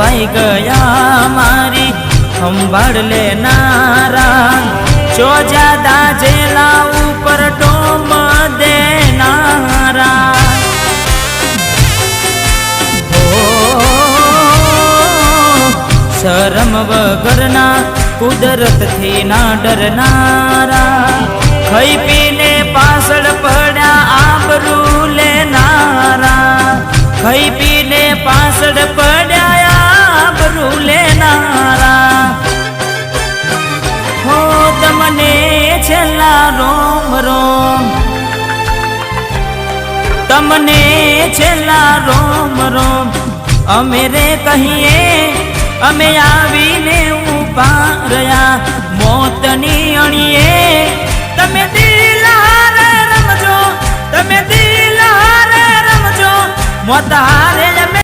ખોવાઈ ગયા મારી સંભાળ લેનારા, જો જ્યાદા જેલા ઉપર ટોમ દેનારા, શરમ વગરના કુદરતથી ના ડરનારા, ખાઈ પીને પાછળ પડ્યા આબરૂ લેનારા, ખાઈ પીને પાછળ પડ્યા આબરૂ લેનારા, હો તમને છેલ્લા રોમ રોમ, તમને છેલ્લા રોમ રોમ, અમે રે કહીએ અમે આવીને ઉભા રહ્યા, મોતની અણીએ તમે દિલહારે રમજો, તમે દિલહારે રમજો, મોત હારે